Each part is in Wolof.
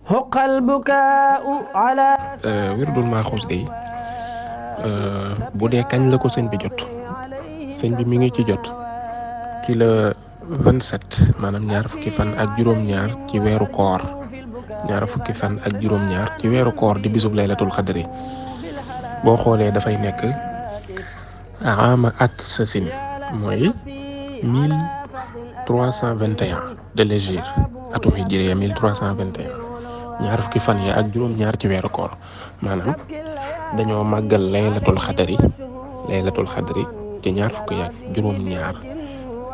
حق البكاء على wirdul maaxuus day bu dee kañ la ko sëñ bi jot sëñ bi mi ngi ci jot ci la 27 maanaam ñaar fukki fan ak juróom-ñaar ci weeru koor ñaar fukki fan ak juróom-ñaar ci weeru koor di bisub laylatul xadri boo xoolee dafay nekk ama ak sasin mooy 1321 de l'hégire atum hijriya 1321 ñaar fukki fan ya ak juróom-ñaar ci weeru koor maanaam dañoo màggal laylatul xadri ci ñaar fukki ya ak juróom-ñaar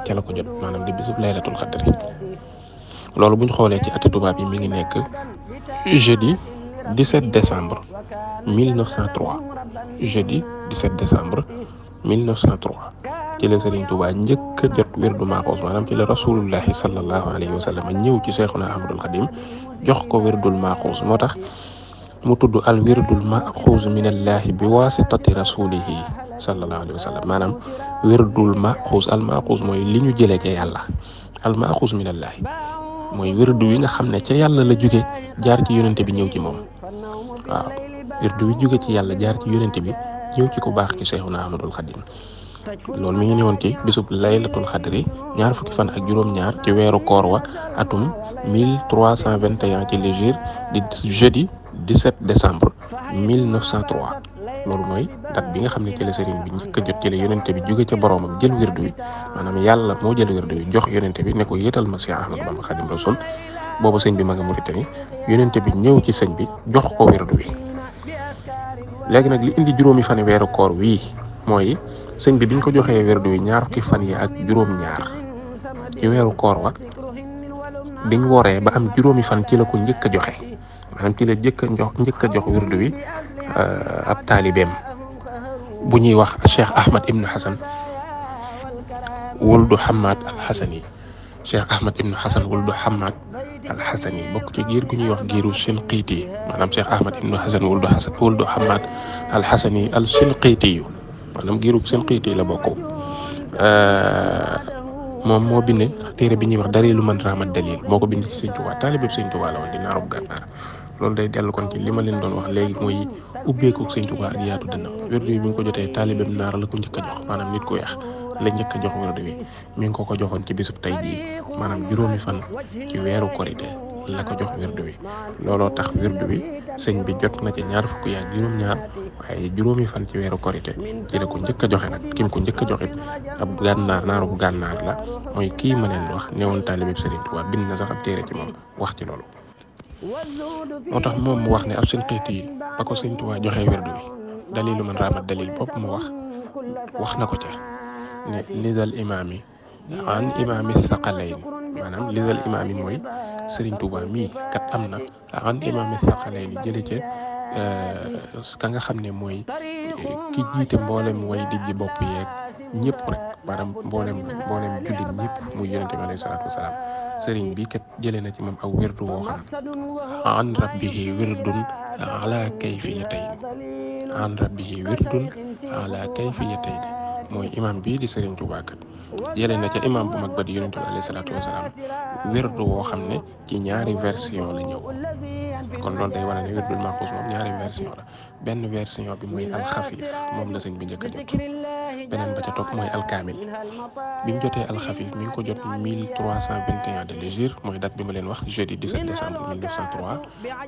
ca la ko jot maanaam di bisub laylatul xadri loolu buñ xoolee ci ati tubaab yi mi ngi nekk jeudi 17 décembre 1903 jeudi 17 décembre 1903 ci la Serigne Touba njëkk a jot wirdu maaxuus maanaam ci la rasulullahi sallallahu alayhi wa sallam ñëw ci Cheikhuna Ahmadul Xadim jox ko wirdul maaxuus moo tax mu tudd al wirdul maaxuus minallahi bi wasitati rasulihi sallallahu alayhi wa sallam maanaam wirdul maaxuus al maaxuus mooy li ñu jëlee ca yàlla al maaxuus minallahi mooy wirdu wi nga xam ne ca yàlla la jóge jaar ci yonente bi ñëw ci moom waaw wirdu wi jóge ci yàlla jaar ci yonente bi ñëw ci ku baax ki Cheikhuna Ahmadul Xadim loolu mi ngi ñëwoon ci bisub laylatul xadri ñaar fukki fan ak juróom-ñaar ci weeru koor wa atum 1321 ci l'hégire di jeudi 17 décembre 1903 loolu mooy date bi nga xam ne ci la sëriñ bi njëkk a jot ci la yonente bi jóge ca boroomam jël wirdu wi maanaam yàlla moo jël wirdu wi jox yonente bi ne ko yéetal ma Cheikh Ahmadou Bamba Xadim Rasul boobu sëñ bi ma nga Mauritanie yonente bi ñëw ci sëñ bi jox ko wirdu wi léegi nag li indi juróomi fani weeru koor wii mooy sëñ bi biñ ko joxee wirdu wi ñaar fukki fan yi ak juróom-ñaar ci weeru koor wa biñ woree ba am juróomi fan ci la ko njëkk a joxe maanaam ci la njëkk a jox wirdu wi ab taalibeem bu ñuy wax Cheikh Ahmad Ibn Hassan wuldu Hamad al-Hassani Cheikh Ahmad Ibn Hassan wuldu Hamad al-Hassani bokk ci giir gu ñuy wax giiru Shinqiti maanaam Cheikh Ahmad Ibn Hassan wuldu Hamad al-Hassani al-Shinqiti maanaam giirug Shinqiti la bokk moom moo bind téere bi ñuy wax Dalilu man raamat dalil moo ko bind ci Sëñ Tuubaa taalibeeb Sëñ Tuubaa la woon di naarub gànnaar loolu day dellu kon ci li ma leen doon wax léegi mooy ubbeeku Sëñ Tuubaa ak yaatu dënnam wirdu wi mi ngi ko jotee taalibeeb naar la ko njëkk a jox maanaam nit ku weex la njëkk a jox wirdu wi mi ngi ko joxoon ci bisub tey jii maanaam juróomi fan ci weeru korite la ko jox wirdu wi looloo tax wirdu wi sëñ bi jot na ci ñaar fukki ak juróom-ñaar waaye juróomi fan ci weeru korite ci la ko njëkk a joxe nag kim ko njëkk a joxit ab gànnaar naarub gànnaar la mooy kii ma leen wax newoon taalibeeb Sëriñ Tuubaa bind na sax ab téere ci moom wax ci loolu moo tax moom mu wax ne ab Shinqiti yi ba ko Sëriñ Tuubaa joxee wirdu wi Dalilu man raamat dalil bopp mu wax na ko ca ne lidal imaam yi an imaami thaqalayn maanaam lidal imaam yi mooy Sëriñ Tuubaa mii kat am na an imaami thaqalayn jële ca ka nga xam ne mooy ki jiite mboolem way dijji bopp yeeg ñëpp rek maanaam mboolem jullit ñëpp muy yonente bi alayhi salaatu wasalaam sëriñ bi kat jëlee na ci moom aw wirdu woo xam an rabbihi wirdun ala kayfiyatayn an rabbihi wirdun ala kayfiyatayn mooy imam bii di Sëriñ Tuubaa kat jëlee na ca imam bu mag ba di yonente bi alayhi salaatu wasalaam wirdu woo xam ne ci ñaari version la ñëw kon loolu day wane ne wirdul maaxuus moom ñaari version la benn version bi mooy alxafif moom la sëñ bi njëkk a jot beneen ba ca topp mooy alkaamil bi mu jotee alxafif mi ngi ko jot 1321 de l'hégire mooy date bi ma leen wax jeudi 17 décembre 1903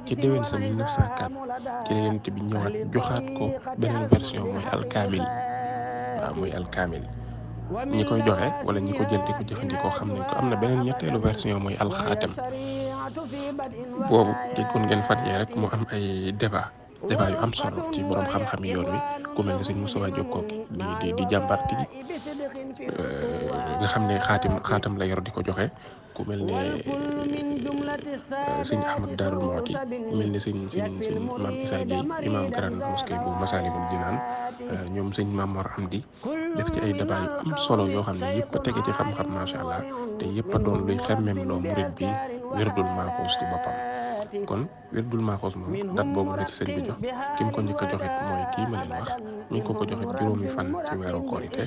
ci déwén sa 1904 ci la yonent bi ñëwaat joxaat ko beneen version mooy alkaamil waaw mooy alkaamil ñi koy joxe wala ñi ko jël di ko jëfandikoo xam nañ ko am na beneen ñetteelu version mooy alxaatam boobu déggoon ngeen fan yee rek mu am ay débat yu am solo ci borom xam-xam yoon wi ku mel ne sëñ Moustapha Jokkoo di jàmbar tigi nga xam ne xaatam la yor di ko joxe ku mel ne sëñ Ahmad Daarul Mooti mel ne sëñ maam Issa Gueye imam grande mosquée bu Masaalikul Jinaan ñoom sëñ Mamor Amdi def ci ay débat yu am solo yoo xam ne yëpp a tege ci xam-xam macha allah te yëpp a doon luy xemmem loo murid bi wirdul maaxuus ci boppam kon wirdul maaxuus moom dat boobu la ci sëñ bi jox ki mu ko njëkk a joxit mooy kii ma leen wax mi ngi ko joxit juróomi fan ci weeru korite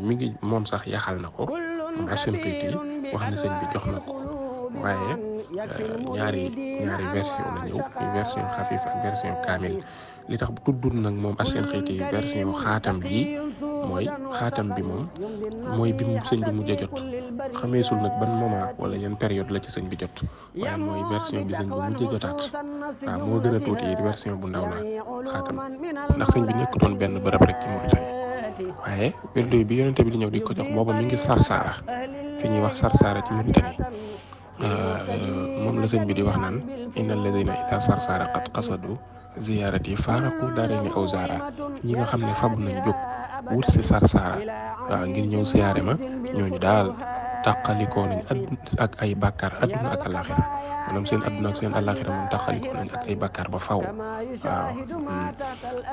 mi ngi moom sax yaxal na ko moom Shinqiti wax ne sëñ bi jox na ko waaye ñaari version la ñëw muy version xafif ak version kaamil li tax tuddul nag moom Ash-Shinqiti version xaatam bi mooy xaatam bi moom mooy bi mu sëñ bi mujj a jot xameesul nag ban moment wala yan période la ci sëñ bi jot waaye mooy version bi sëñ bi mujj a jotaat waaw moo gën a tuuti version bu ndaw la xaatam ndax sëñ bi nekkutoon benn bërëb rek ci Mauritanie waaye wirdu bi yonente bi di ñëw di ko jox booba mi ngi Sarsara fi ñuy wax Sarsara ci Mauritanie moom la sëñ bi di wax naan inna alladina ila Sarsara qad qasadu ziyaarati faaraqu daarayni aw zaara ñi nga xam ne fabu nañ jóg wut si Sarsara waaw ngir ñëw siyaare ma ñooñu daal tàqalikoo nañ ak ay bàkkaar adduna ak alaxira maanaam seen adduna ak seen alaxira moom tàqalikoo nañ ak ay bàkkaar ba faw waaw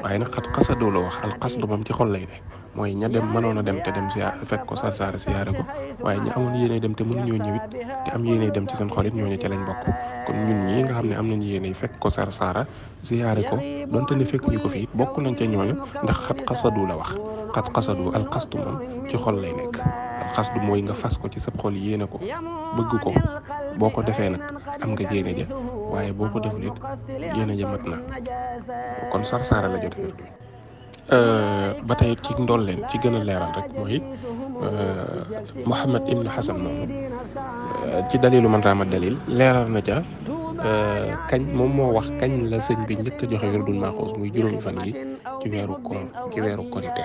waaye nag xat xasadoo la wax al xasdu moom ci xol lay ne mooy ña dem mënoon a dem te dem siyaare fekk ko Sarsara siyaare ko waaye ña amoon yéene dem te mënuñoo ñëwit te am yéene dem ci seen xol it ñooñu ca lañ bokk kon ñun ñii nga xam ne am nañu yéene fekk ko Sarsara siyaare ko donte ne fekk ñu ko fii bokk nañ ca ñooñu ndax xat xasadu la wax xat xasadu al xasdu moom ci xol lay nekk al xasdu mooy nga fas ko ci sa xol yéene ko bëgg ko boo ko defee nag am nga yéene ja waaye boo ko deful it yéene ja mat na kon Sarsara la jot wirdu ba tey ci ndolleen ci gën a leeral rek mooy Muhammad ibn Hasan moomu ci dalilu man raama dalil leeral na ca kañ moom moo wax kañ la sëñ bi njëkk a joxe wirdul maaxuus muy juróomi fan yi ci weeru korite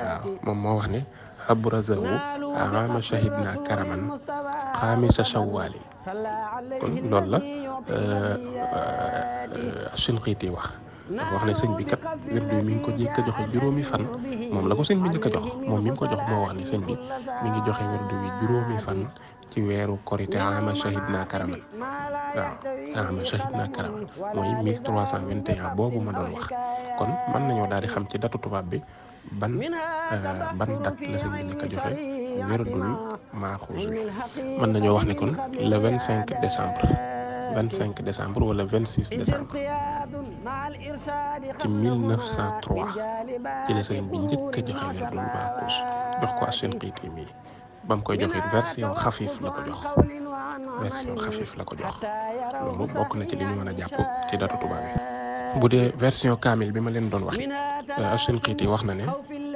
waaw moom moo wax ne abrazahu ama shahidna karaman xaamisa shawwali kon loolu la Shinqiti wax wax ne sëñ bi kat wirdu mi ngi ko njëkk a joxe juróomi fan moom la ko sëñ bi njëkk a jox moom mi ngi ko jox moo wax ne sëñ bi mi ngi joxe wirdu wi juróomi fan ci weeru korite ama shahidna karaman waaw ama shahidna karaman mooy 1321 boobu ma doon wax kon mën nañoo daal di xam ci datu tubaab bi ban date la sëñ bi njëkk a joxe wirdul maaxuus wi mën nañoo wax ne kon le 25 décembre wala 26 décembre ci 1903 ci la sëriñ bi njëkk a joxe wirdul maaxuus jox ko Ash-Shinqiti mi ba mu koy joxe version xafif la ko jox loolu bokk na ci li ñu mën a jàpp ci datu tubaab bi bu dee version kaamil bi ma leen doon wax Ash-Shinqiti wax na ne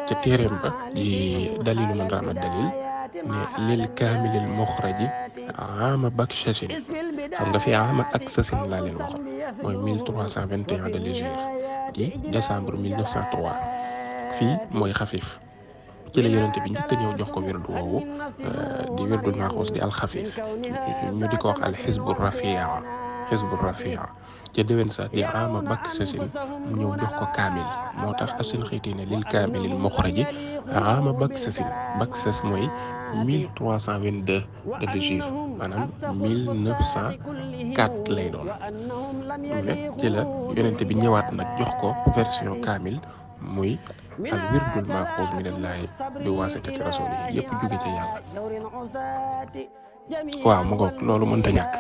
ca téeréem ba di dalilu man raama dalil ne lil kaamilil muxraji ama bakshasin xam nga fi ama ak sasin laa leen waxoon mooy 1321 de légère di décembre 1903 fii mooy xafif ci la yonente bi njëkk a ñëw jox ko wirdu woowu di wirdul maaxuus di alxafif ñu di ko wax al xisbu rafia ca déwén sa di ama bakk sasin mu ñëw jox ko kaamil moo tax Ash-Shinqiti ne lil kaamilil muxraji ama bakk sasin bakk sas mooy 1322 de légère maanaam 1904 lay doon ne ci la yonente bi ñëwaat nag jox ko version kaamil muy al wirdul maaxuus minallahi bi waasitati rasulihi yëpp jóge ca yàlla waaw mu ngoog loolu mënta ñàkk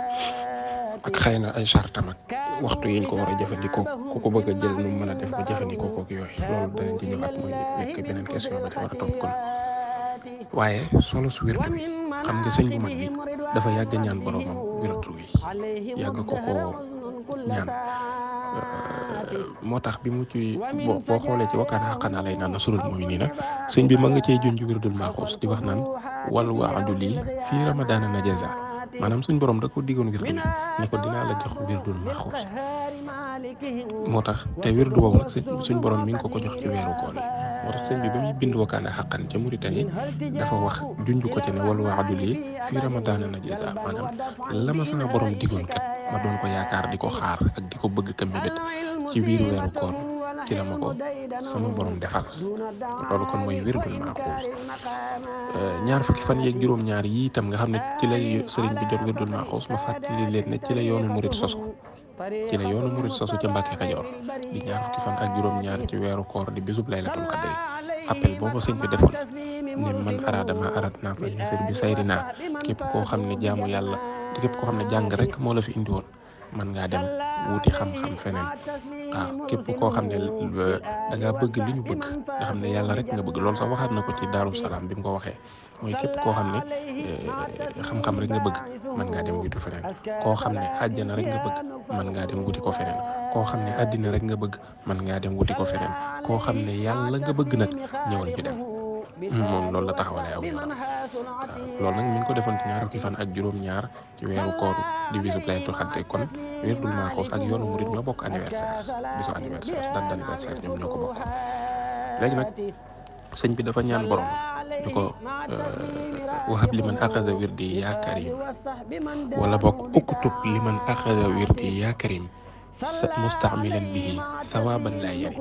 ak xëy na ay chartam ak waxtu yiñ ko war a jëfandikoo ku ko bëgg a jël nu mu mën a def ba jëfandikoo kook yooyu loolu danañ ci ñëwaat mooy nekk beneen question ba ci war a topp kon waaye solo su wirdu wi xam nga sëñ bu mag bi dafa yàgg ñaan boromam wirdu wi yàgg ko ñaan moo tax bi mu ci boo xoolee ci wakkaan xaqanaa lay naan nasrul mu'minina sëñ bi ma nga cee junj wirdul maaxuus di wax naan wal waadu lii fii ramadaana najaza maanaam suñ borom da ko diggoon wirdu wi ne ko dinaa la jox wirdul maaxuus moo tax te wirdu woowu nag suñ borom mi ngi ko jox ci weeru koor yi moo tax sëñ bi ba muy bind wakkaan xaqan ca Mauritanie dafa wax junj ko ci ne wal waadu lii fii ramadaana najaza maanaam la ma sama borom diggoon kat ma doon ko yaakaar di ko xaar ak di ko bëgg ka mébét ci biir weeru koor ci la ma ko sama borom defal loolu kon mooy wirdul maaxuus ñaar fukki fan yeeg juróom-ñaar yi itam nga xam ne ci lay sëriñ bi jot wirdul maaxuus ma fàttali leen ne ci la yoonu murit sosu ca Mbàkke Kajoor di ñaar fukki fan ak juróom-ñaar ci weeru koor di bisub laylatul qadri appel boobu sëñ bi defoon ne man araada ma araad naa fa yasir bi sayri naa képp koo xam ne jaamu yàlla képp koo xam ne jàng rek moo la fi indi woon mën ngaa dem wuti xam-xam feneen waaw képp koo xam ne da ngaa bëgg li ñu bëgg nga xam ne yàlla rek nga bëgg loolu sax waxaat na ko ci Daaru Salaam bi mu ko waxee mooy képp koo xam ne xam-xam rek nga bëgg mën ngaa dem wuti feneen koo xam ne àjjana rek nga bëgg mën ngaa dem wuti ko feneen koo xam ne àddina rek nga bëgg mën ngaa dem wuti ko feneen koo xam ne yàlla nga bëgg nag ñëwal ñu dem moom loolu la taxawalee aw yoonam loolu nag mi ngi ko defoon ci ñaar fukki fan ak juróom-ñaar ci weeru koor di bisu Laylatul Qadr kon Wirdul Maxuus ak yoonu murid ñoo bokk anniversaire bisu anniversaire date d'anniversaire ñoom ñoo ko bokk léegi nag sëñ bi dafa ñaan borom ñu ko wahab liman axaza wirdi yaa karim wala bokk uktub liman axaza wirdi yaa karim mustamilan bihi sawaban laa yari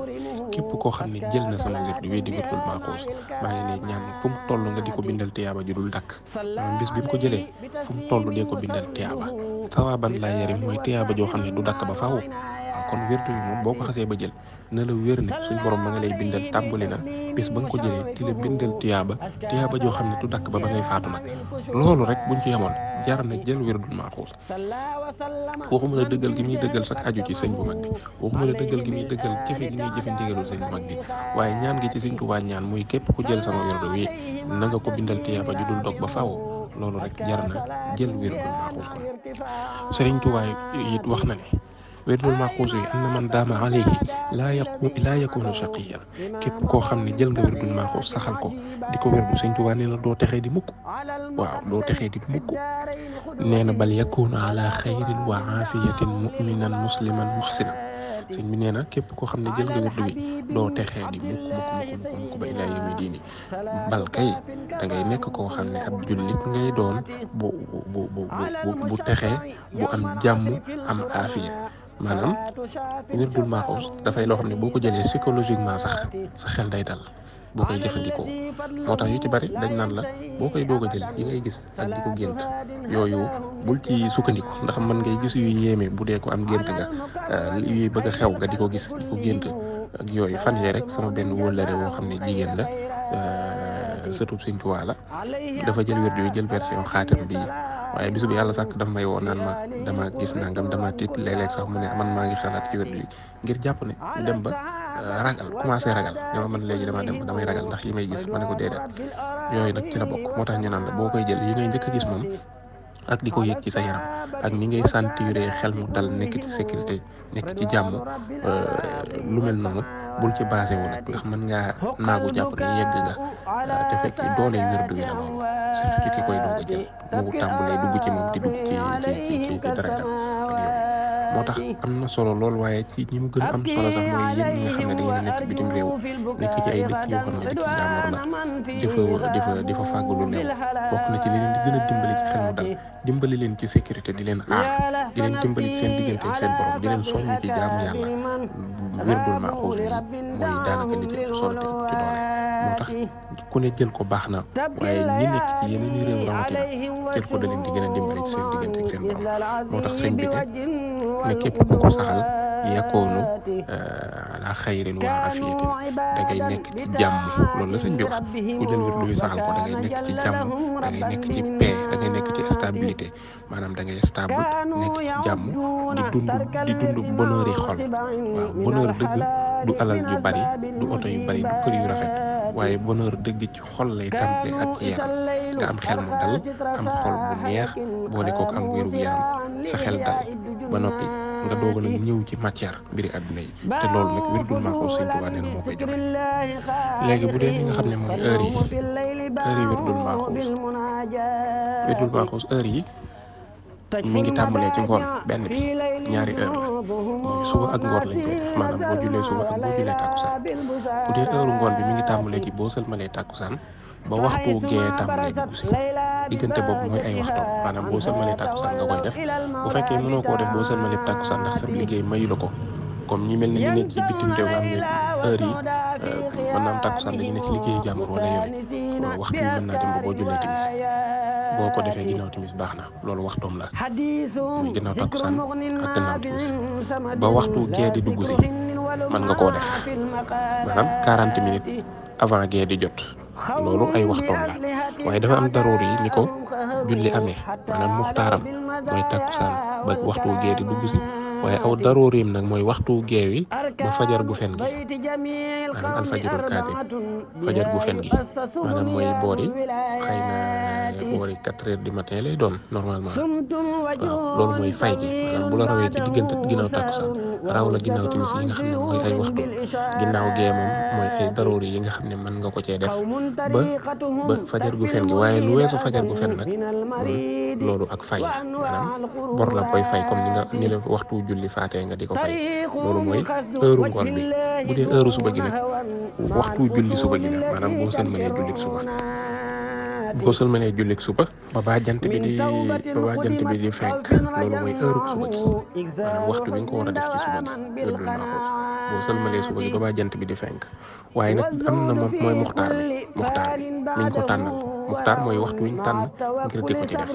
képp koo xam ne jël na sama wirdu wi di Wirdul Maxuus maa ngi lay ñaan fu mu toll nga di ko bindal tiyaaba ju dul dakk maanaam bis bi mu ko jëlee fu mu toll dee ko bindal tiyaaba sawaban laa yari mooy tiyaaba joo xam ne du dakk ba faaw waaw kon wirdu yi moom boo ko xasee ba jël na la wér ne suñ borom ma nga lay bindal tàmbali na bis ba nga ko jëlee di la bindal tiyaaba joo xam ne du dakk ba ba ngay faatu nag loolu rek buñ ci yemoon jar na jël Wirdul Maxuus waxuma la dëggal gi muy dëggal sax aju ci sëñ bu mag bi waxuma la dëggal gi muy dëggal jëfe gi muy jëfe ndigalul sëñ bu mag bi waaye ñaan gi ci sëñ Tuubaa ñaan muy képp ku jël sama wirdu wi na nga ko bindal tiyaaba ju dul dog ba faaw loolu rek jar na jël Wirdul Maxuus kon sëriñ Tuubaa it wax na ne Wirdul Maxuus yi anna man daama alayhi laa yakunu shaqiyan képp koo xam ne jël nga Wirdul Maxuus saxal ko di ko wirdu sëñ Tuubaa nee na doo texee di mukk waaw doo texee di mukk nee na bal yakunu ala xayrin wa aafiyatin muminan musliman muhsinan sëñ bi nee na képp koo xam ne jël nga wirdu wi doo texee di mukk ba ilaa yawmi diini bal kay da ngay nekk koo xam ne ab jullit ngay doon bu texee bu am jàmm am aafiya maanaam Wirdul Maxuus dafay loo xam ne boo ko jëlee psychologiquement sax sa xel day dal boo koy jëfandikoo moo tax yu ci bari dañ naan la boo koy doog a jël yi ngay gis ak di ko gént yooyu bul ci sukkandiku ndax mën ngay gis yu yéeme bu dee ko am gént nga yuy bëgg a xew nga di ko gis di ko gént ak yooyu fan yee rek sama benn wóllare woo xam ne jigéen la sëtub Sëñ Tuubaa la dafa jël wirdu yu jël version xaatam bi waaye bisu bi yàlla sàkk daf may woo naan ma dama gis nangam dama tiit léeg-léeg sax mu ne man maa ngi xalaat ci wirdu yi ngir jàpp ne ñu dem ba ragal commencé ragal ñoo man léegi damay ragal ndax yi may gis ma ne ko déedéet yooyu nag ci la bokk moo tax ñu naan la boo koy jël yi ngay njëkk a gis moom ak di ko yëg ci sa yaram ak ni ngay sentiré xel mu dal nekk ci sécurité nekk ci jàmm lu mel noonu bul ci basé wu nag ndax mën ngaa naagu jàpp ne yegg nga te fekk doole wirdu wi la loolu surtout ci ki koy doog a jël mu tàmbalee dugg ci moom di dugg ci dara moo tax am na solo lool waaye ci ñi mu gën a am solo sax mooy yéen ñi nga xam ne da ngeen a nekk bitim réew nekk ci ay dëkk yoo xam ne dëkk jàmbur la di fa fàggu lu leew bokk na ci li leen di gën a dimbali ci xel mu dal dimbali leen ci sécurité di leen aar di leen dimbali ci seen diggante ak seen borom di leen soññ ci jaamu yàlla Wirdul Maxuus bi mooy daanaka li ci ëpp solo te ëpp ci doole moo tax ku ne jël ko baax na waaye ñi nekk ci yeneen i réew rawatina jël ko da leen di gën a dimbali ci seen diggante ak seen borom moo tax sëñ bi ne képp ku ko saxal yakoonu ala xayrin wa afiyatin da ngay nekk ci jàmm loolu la sëñ bi wax ku jël wirdu wi saxal ko da ngay nekk ci jàmm da ngay nekk ci paix da ngay nekk ci stabilité maanaam da ngay stable nekk ci jàmm di dund bonheur yi xol waaw bonheur dëgg du alal yu bari du oto yu bari du kër yu rafet waaye bonheur dëgg ci xol lay tàmbale ak ci yaram nga am xel mu dal am xol bu neex boole kook am wéru yaram sa xel dal ba noppi nga doog a nag ñëw ci matière mbiri àdduna yi te loolu nag Wirdul Maxuus Sëñ Tuubaa nee na moo koy joxe léegi bu dee li nga xam ne mooy heure yi Wirdul Maxuus heure yi mi ngi tàmbalee ci ngoon benn bi ñaari heure la mooy suba ak ngoon lañ koy def maanaam boo julee suba ak boo julee tàkkusaan bu dee heure ngoon bi mi ngi tàmbalee ci boo sëlmalee tàkkusaan ba waxtu gee tàmbalee dugg si diggante boobu mooy ay waxtoom maanaam boo sëlmalee tàkkusaan nga koy def bu fekkee mënoo koo def boo sëlmalee tàkkusaan ndax sa liggéey mayu la ko comme ñi mel ne ñu nekk ci bitim réew nga xam ne heure yi mën naa am tàkkusaan dañu nekk ci liggéeyu jàmbur wala yooyu waxtu yi mën naa dem ba boo jullee timis boo ko defee ginnaaw timis baax na loolu waxtoom la muy ginnaaw tàkkusaan ak ginnaaw timis ba waxtu gee di dugg si mën nga koo def maanaam 40 minutes avant gee di jot loolu ay waxtoom la waaye dafa am daroor yi ni ko julli amee maanaam muxtaaram mooy takkusaan ba waxtu gee di dugg si waaye aw daroorim nag mooy waxtu geewi ba fajar gu fen gi maanaam alfajarul kaatib fajar gu fen gi maanaam mooy boori xëy na boori 4 heures du matin lay doon normalement waaw loolu mooy fay gi maanaam bu la rawee ci diggante ginnaaw takkusaan raw la ginnaaw timis yi nga xam ne mooy ay waxtu ginnaaw gee moom mooy ay daroori yi nga xam ne mën nga ko cee def ba fajar gu fen gi waaye lu weesu fajar gu fen nag loolu ak fay maanaam bor la koy fay comme ni la waxtu julli faatee nga di ko fay loolu mooy heure ngoon bi bu dee heure suba gi nag waxtu julli suba gi nag maanaam boo sëlmalee jullit suba boo sëlmalee jullit suba ba baa jant bi di fenk loolu mooy heure suba gi maanaam waxtu bi nga ko war a def ci suba gi wérdul maaxuus boo sëlmalee suba gi ba baa jant bi di fenk waaye nag am na moom mooy muxtaar mi ñu ko tànnal muxtaar mooy waxtu wi ñu tànn ngir di ko ci def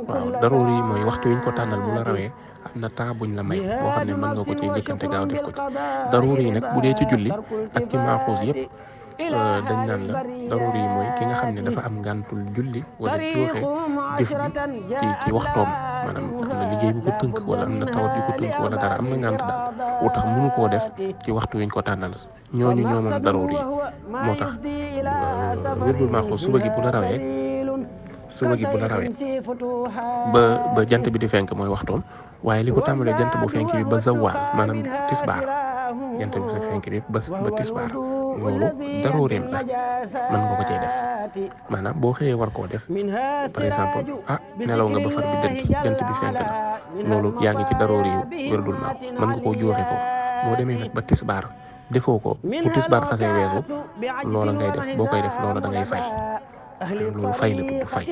waaw daroor yi mooy waxtu wi ñu ko tànnal bu la rawee am na temps buñ la may boo xam ne mën nga ko ci njëkkante gaaw def ko ci daroor yi nag bu dee ci julli ak ci maaxuus yëpp dañ naan la daroor yi mooy ki nga xam ne dafa am ngàntul julli wala jooxe jëf ji ci waxtoom maanaam am na liggéey bu ko tënk wala am na tawat yu ko tënk wala dara am na ngànt daal wu tax mënu koo def ci waxtu wiñ ko tànnal ñooñu ñoo moom daroor yi moo tax wérdul maaxuus suba gi bu la rawee ba jant bi di fenk mooy waxtoom waaye li ko tàmbalee jant bu fenk bi ba zawaal maanaam tisbaar jant bi sa fenk bi ba tisbaar loolu darooreem la mën nga ko cee def maanaam boo xëyee war koo def par exemple nelaw nga ba far bi dënt jant bi fenk na loolu yaa ngi ci daroor yi wérdul maaxuus mën nga koo jooxe foofu boo demee nag ba tisbaar defoo ko bu tisbaar xasee weesu loola ngay def boo koy def loola da ngay fay loolu fay la tudd fay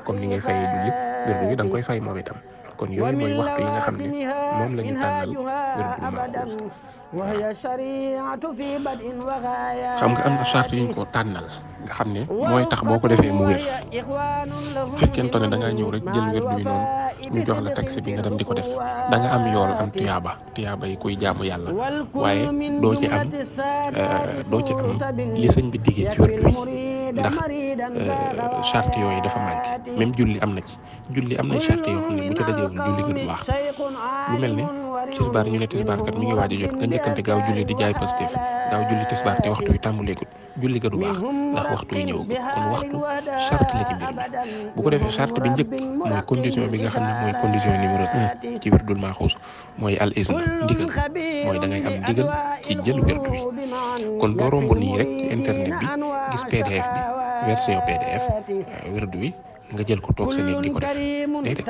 comme ni ngay fayee julli wérdu bi da nga koy fay moom itam kon yooyu mooy waxtu yi nga xam ne moom la ñu tànnal wérdul maaxuus xam nga am na charte yi ñu ko tànnal nga xam ne mooy tax boo ko defee mu wér fekkente ne da ngaa ñëw rek jël wérdu wi noonu ñu jox la taxi bi nga dem di ko def da nga am yool am tuyaaba yi kuy jaamu yàlla waaye doo ci am li sëñ bi diggee ci wérdu wi ndax charte yooyu dafa manqué même julli am na charte yoo xam ne bu ca dajewul julli nga du baax lu mel ne tisbaar ñu ne tisbaar kat mi ngi waaj a jot nga njëkkante gaaw julli di jaay positif gaaw julli tisbaar te waxtu wi tàmbuleegut julli ga du baax ndax waxtu wi ñëwagul kon waxtu charte la ci mbir mi bu ko defee charte bi njëkk mooy condition bi nga xam ne mooy condition numéro 1 ci wérdul maaxuus mooy al izn ndigal mooy da ngay am ndigal ci jël wérdu wi kon doo romb nii rek ci internet bi gis PDF bi version PDF wérdu wi nga jël ko toog sa néeg di ko def déedéet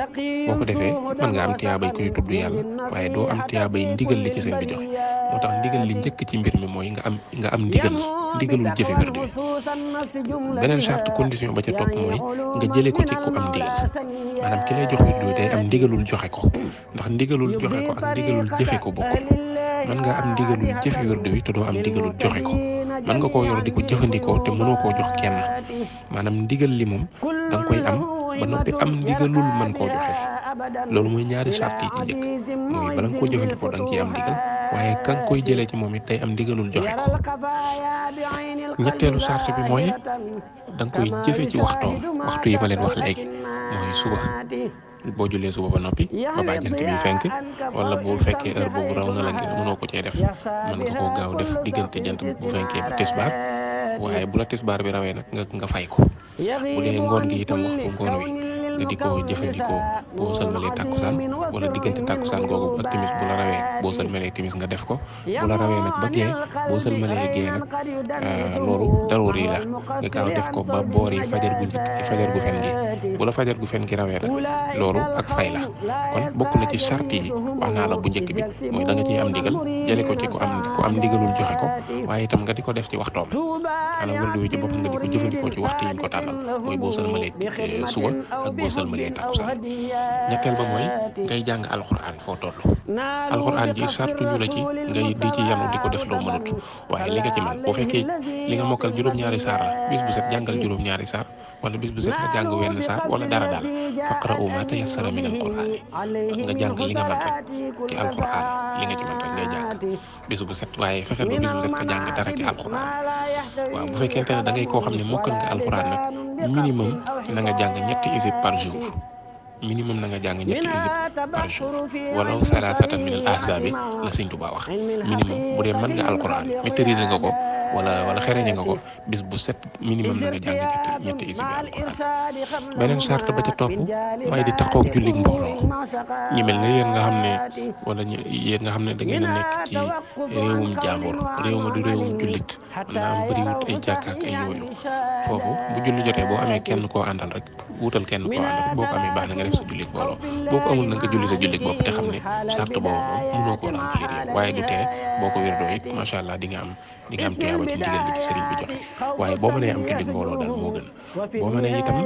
boo ko defee mën nga am tiyaabay kuy tudd yàlla waaye doo am tiyaabay ndigal li ci seen bi joxe moo tax ndigal li njëkk ci mbir mi mooy nga am ndigalul jëfe wérdu wi beneen charte condition ba ca topp mooy nga jëlee ko ci ku am ndigal maanaam ki lay jox wérdu wi day am ndigalul joxe ko ndax ndigalul joxe ko ak ndigalul jëfe ko bokkul mën nga am ndigalul jëfe wérdu wi te doo am ndigalul joxe ko mën nga koo yor di ko jëfandikoo te mënoo koo jox kenn maanaam ndigal li moom da nga koy am ba noppi am ndigalul mën koo joxe loolu mooy ñaari charte yi ci njëkk mooy bala nga koo jëfandikoo da nga ciy am ndigal waaye ka nga koy jëlee ci moom it day am ndigalul joxe ko ñetteelu charte bi mooy da nga koy jëfe ci waxtu yi ma leen wax léegi mooy suba boo jullee suba ba noppi ba baa jant bi fenk wala bu fekkee heure boobu raw na la ngir mënoo ko cee def mën nga koo gaaw def diggante jant bu fenkee ba tisbaar waaye bu la tisbaar bi rawee nag nga fay ko bu dee ngoon gi itam waxtu ngoon wi nga di ko jëfandikoo boo sëlmalee tàkkusaan wala diggante tàkkusaan googu ak timis bu la rawee boo sëlmalee timis nga def ko bu la rawee nag ba gee boo sëlmalee gee nag loolu daroor yi la nga gaaw def ko ba boor yi fajar gu fen gi bu la fajar gu fen gi rawee nag loolu ak fay la kon bokk na ci charte yi wax naa la bu njëkk bi mooy da nga ciy am ndigal jële ko ci ku am ndigalul joxe ko waaye itam nga di ko def ci waxtoom maanaam wérdu wi ci boppam nga di ko jëfandikoo ci waxtu yi ñu ko tànnal mooy boo sëlmalee suba ak boo sëlmalee takkusaan ñetteel ba mooy ngay jàng alxuraan foo toll alxuraan ji sartu ñu la ci ngay di ci yanu di ko def loo mënut waaye li nga ci man boo fekkee li nga mokkal juróom-ñaari saar la bis bu set jàngal juróom-ñaari saar wala bis bu set nga jàng wenn saar wala dara daal faqra'u ma tayassara min alquran nga jàng li nga man rek ci alquran li nga ci man rek ngay jàng bis bu set waaye fexeel ba bis bu set nga jàng dara ci alquran waaw bu fekkente ne da ngay koo xam ne mokkal nga alquran nag minimum na nga jàng ñetti isib par jour minimum na nga jàng ñetti isib par jour wala salaasatan min al ahzaabi la Sëñ Tuubaa wax minimum bu dee mën nga alquran maîtriser nga ko wala xereñe nga ko bis bu set minimum na nga jàng ñetti isib alquran beneen charte ba ca topp mooy di taxaw jullit mbooloo ñi mel ne yéen nga xam ne wala yéen nga xam ne da ngeen a nekk ci réewum jàmbur réew ma du réewum jullit mën naa am bëriwut ay jàkka ak ay yooyu foofu bu julli jotee boo amee kenn koo àndal rek wuutal kenn koo àndal boo ko amee baax na nga def sa jullit mbooloo boo ko amul na nga julli sa jullit bopp te xam ne charte boobu moom mënoo koo remplir yow waaye du tee boo ko wérdoo it macha allah di nga am tiyaaba ci ndigal li ci sëriñ bi joxe waaye boo mënee am jullit mbooloo daal moo gën boo mënee itam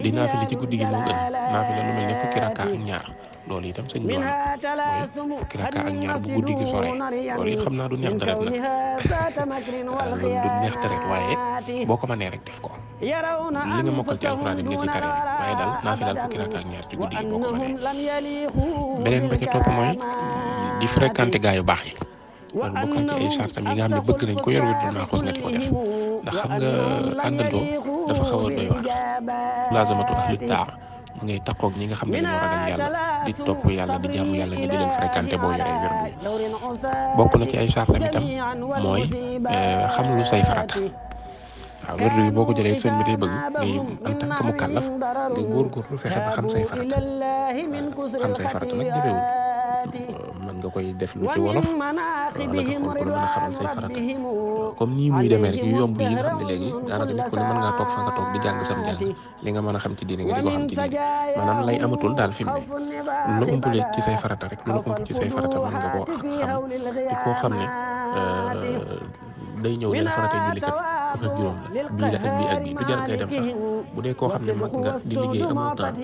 di naafila ci guddi gi moo gën naafila lu mel ne fukki rakka ak ñaar loolu itam sëñ bi wax mooy fukki rakka ak ñaar bu guddi gi sore loolu it xam naa du neex deret nag loolu du neex deret waaye boo ko mënee rek def ko li nga mokkal ci alxuraan yi nga ci tari waaye daal naafila fukki rakka ak ñaar ci guddi gi boo ko mënee beneen ba ci topp mooy di fréquenter gaa yu baax yi loolu bokk na ci ay sartam yi nga xam ne bëgg nañ ko yor wirdul maaxuus nga di ko def ndax xam nga àndandoo dafa xaw a doy waar laazamatu ahli taa ngay takkoog ñi nga xam ne dañoo ragal yàlla di topp yàlla di jaamu yàlla nga di leen fréquenté boo yoree wirdu bokk na ci ay sartam itam mooy xam lu say farata waaw wirdu yi boo ko jëlee sëñ bi day bëgg ngay en tant que mukallaf nga góorgóorlu fexe ba xam say farata nag jafewul mën nga koy def lu ci wolof wala nga xool ko mën a xamal say farata comme nii muy demee rek yu yomb yi nga xam ne léegi daanaka nit ku ne mën ngaa toog fa nga toog di jàng sam jàng li nga mën a xam ci diine nga di ko xam ci diine maanaam lay amatul daal fi mu ne lu umpule ci say farata rek lu la ump ci say farata mën nga koo xam ci koo xam ne day ñëw ne la farata julli kat fukk ak juróom la bii la ak bii du jar ngay dem sax bu dee koo xam ne mag nga di liggéey amul temps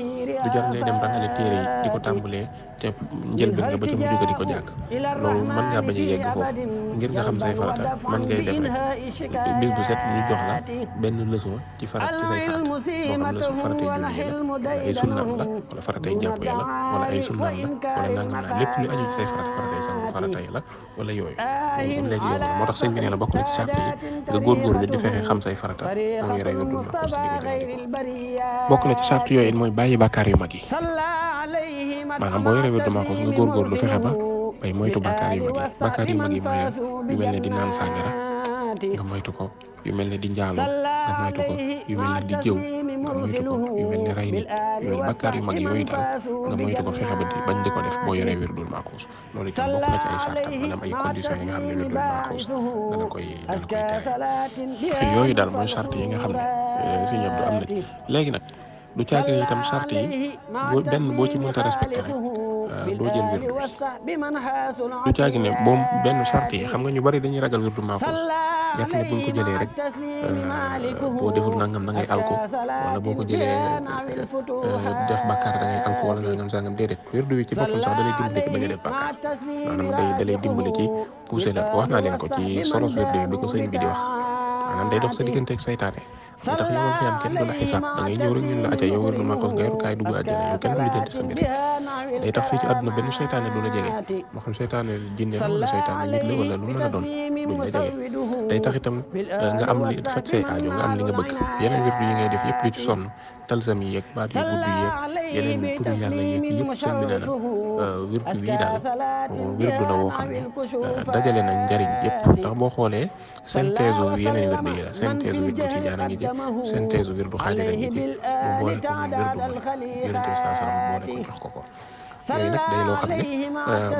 du jar ngay dem rangale téere yi di ko tàmbalee te njëlbéen nga ba ca mujj ga di ko jàng loolu mën ngaa bañ a yegg foofu ngir nga xam say farata mën ngay def rek bis bu set ñu jox la benn leçon ci say farata moo xam leçon faratay julli yi la wala ay sunnaam la wala faratay njàpp ya la wala ay sunnaam la wala nangam naa lépp lu aju ci say faratay sangu farata yi la wala yooyu loolu léegi yow moo tax sëñ bi nee na bokk na ci charte yi nga góorgóorlu di fexe xam say farata moo yore wirdul maaxuus di ko jëfandikoo bokk na ci charte yooyu it mooy bàyyi bàkkaar yu mag yi maanaam boo yoree wirdul maaxuus nga góorgóorlu fexe ba bay moytu bàkkaar yu mag yi mooy yu mel ne di naan sàngara nga moytu ko yu mel ne di njaaloo nga moytu ko yu mel ne di jëw nga moytu ko yu mel ne rey nit yu mel bàkkaar yu mag yooyu daal nga moytu ko fexe ba bañ di ko def boo yoree wirdul maaxuus loolu itam bokk na ci ay sartam maanaam ay conditions yi nga xam ne wirdul maaxuus dana koy tere yooyu daal mooy sart yi nga xam ne Sëñ Abdou am na ci léegi nag du caagi ne itam sart yi boo ci mënta respecté rek doo jël wirdu bi du caagi ne benn sart yi xam nga ñu bari dañuy ragal wirdu maaxuus jàpp ne buñ ko jëlee rek boo deful nangam da ngay alko wala boo ko jëlee def bàkkaar da ngay alko wala nangam sangam déedéet wirdu bi ci boppam sax da lay dimbali ci bañ a def bàkkaar maanaam da lay dimbali ci poussé la wax naa leen ko ci solos wirdu bi ko sëñ bi di wax maanaam day dox sa diggante ak saytaane li tax yow fi am kenn du la xisaab da ngay ñëw rek ñun la acca yow wirdul maaxuus nga yor kaay dugg àjjana yow kenn du lijjanti sa mbir day tax fii ci àdduna benn seytaane du la jege moo xam seytaane jinne la wala seytaane nit la wala lu mën a doon duñ la jege day tax itam nga am li faj say aajo nga am li nga bëgg yeneen wirdu yi ngay def yëpp lu ci sonn talsam yi yeeg baat yu gudd yeeg yeneen turu yàlla yeeg yëpp seen bi nee na wirdu bii daal wirdu la woo xam ne dajale nañ njariñ yëpp ndax boo xoolee synthèse yeneen wirdu yi la synthèse wirdu ci ñaan a ngi ci synthèse wirdu xaadir a ngi ci mu boole ko mu wirdu mu yonent bi saa salaam boole ko jox ko yooyu nag day loo xam ne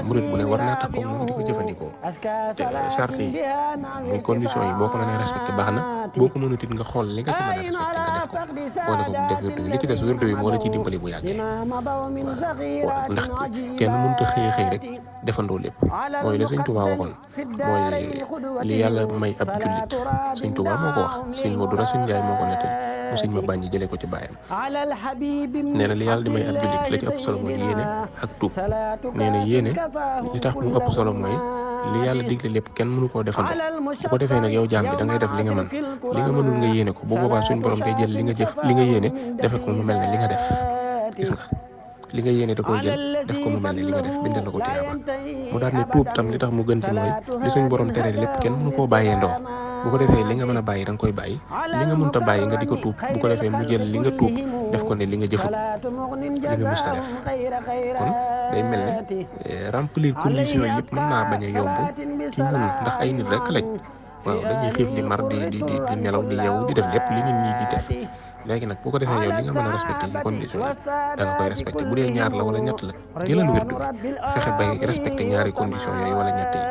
murit bu ne war naa taxaw moom di ko jëfandikoo te charte yi muy conditions yi boo ko mënee respecté baax na boo ko mënut it nga xool li nga ci mën a respecté nga def ko boole ko def wirdu bi li ci des wirdu bi moo la ciy dimbali bu yàggee waaw ndax kenn mënut a xëy rek defandoo lépp mooy la Sëñ Tuubaa waxoon mooy li yàlla may ab jullit Sëñ Tuubaa moo ko wax Sëñ Modou Racine Ndiaye moo ko nettali mu sëñ ma bàññi jëlee ko ci baayam nee na li yàlla di may ab jullit la ci ëpp solo mooy yéene ak tuub nee na yéene li tax mu ëpp solo mooy li yàlla digle lépp kenn mënu koo defandoo bu ko defee nag yow jaam bi da ngay def li nga mën li nga mënul nga yéene ko bu boobaa suñ borom day jël li nga jëf li nga yéene defe ko mu mel ne li nga def gis nga li nga yéene da koy jël def ko mu mel ne li nga def bindal la ko tiyaaba mu daal ne tuub tam li tax mu gën ci mooy li suñ borom tere lépp kenn mënu koo bàyyee ndoo bu ko defee li nga mën a bàyyi da nga koy bàyyi li nga mënta bàyyi nga di ko tuub bu ko defee mu jël li nga tuub def ko ne li nga jëfut li nga musta def kon day mel ne remplir conditions yëpp mën naa bañ a yomb ci ñun ndax ay nit rek lañ waaw dañuy xiif di mar di nelaw di yeewu di def lépp li nit ñi di def léegi nag boo ko defee yow li nga mën a respecté yi conditions yi da nga koy respecté bu dee ñaar la wala ñett la jëlal wérdu bi fexe bay respecté ñaari conditions yooyu wala ñett yi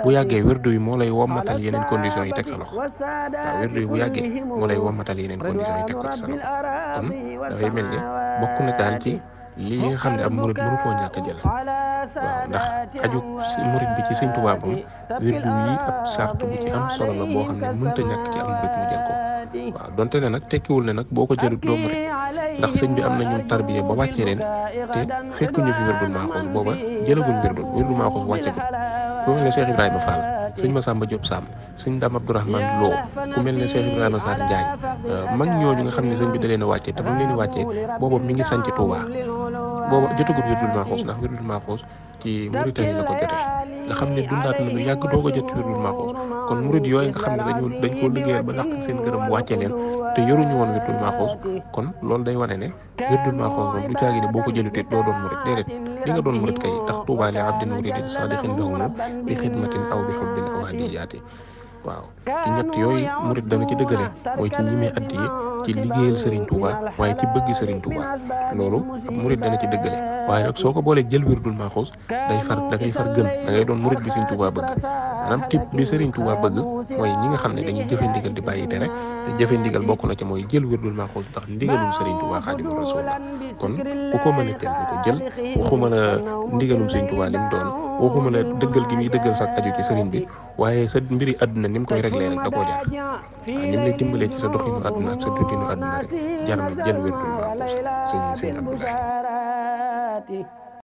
bu yàggee wérdu yi moo lay wommatal yeneen conditions yi teg sa loxo waaw wérdu yi bu yàggee moo lay wommatal yeneen conditions yi teg ko ci sa loxo kon dafay mel ne bokk na daal ci lii nga xam ne ab murid mënu koo ñàkk a jël waaw ndax aju murid bi ci Sëñ Tuubaa moom wérdu yi ab sart bu ci am solo la boo xam ne mënta ñàkk ci am murid mu jël ko waaw donte ne nag tekkiwul ne nag boo ko jëlut doo murid ndax sëñ bi am na ñu tarbiye ba wàccee leen te fekk ñu fi wérdul maaxoos booba jëlaguñ wérdul maaxoos wàccegul ku mel ne Cheikh Ibrahima Fall sëñ Massamba Diop Samb sëñ Dame Abdourahmane Lo ku mel ne Cheikh Ibrahima Sarr Ndiaye mag ñooñu nga xam ne sëñ bi da leen a wàccee te ba mu leen di wàccee booba mi ngi sanc Touba booba jotagul wérdul maaxoos ndax wérdul maaxoos ci Mauritanie la ko jotee nga xam ne dundaat na lu yàgg doog a jot wérdul maaxoos kon murid yooyu nga xam ne dañ koo liggéeyal ba làq seen gërëm wàcce leen te yoruñu woon wérdul maaxoos kon loolu day wane ne wérdul maaxoos moom du caagi ne boo ko jëlutee doo doon murid déedéet li nga doon murid kay tax Tuubaa li abdin muridin saadiqin lahu bi xidmatin aw bi xubbin aw hadiyaati waaw ci ñett yooyu murid dana ci dëggale mooy ci ñimee addi yi ci liggéeyal Serigne Touba waaye ci bëgg Serigne Touba loolu ab murid dana ci dëggale waaye nag soo ko boolee jël wérdul maaxoos da ngay far gën da ngay doon murid bi Serigne Touba bëgg maanaam type bi Serigne Touba bëgg mooy ñi nga xam ne dañuy jëfe ndigal di bàyyi tere te jëfe ndigal bokk na ci mooy jël wérdul maaxoos ndax ndigalul Serigne Touba Xaadimu Rasuul la kon ku ko mën a jël nga ko jël waxuma la ndigalum Serigne Touba lim doon waxuma la dëggal gi muy dëggal sax aju ci Serigne bi waaye sa mbiri àdduna ni mu koy réglé rek da koo jar waaw ni mu lay dimbalee ci sa doxinu àdduna ak sa dundinu àdduna rek jar na jël wérdul maaxoos sëñ Abdoulaye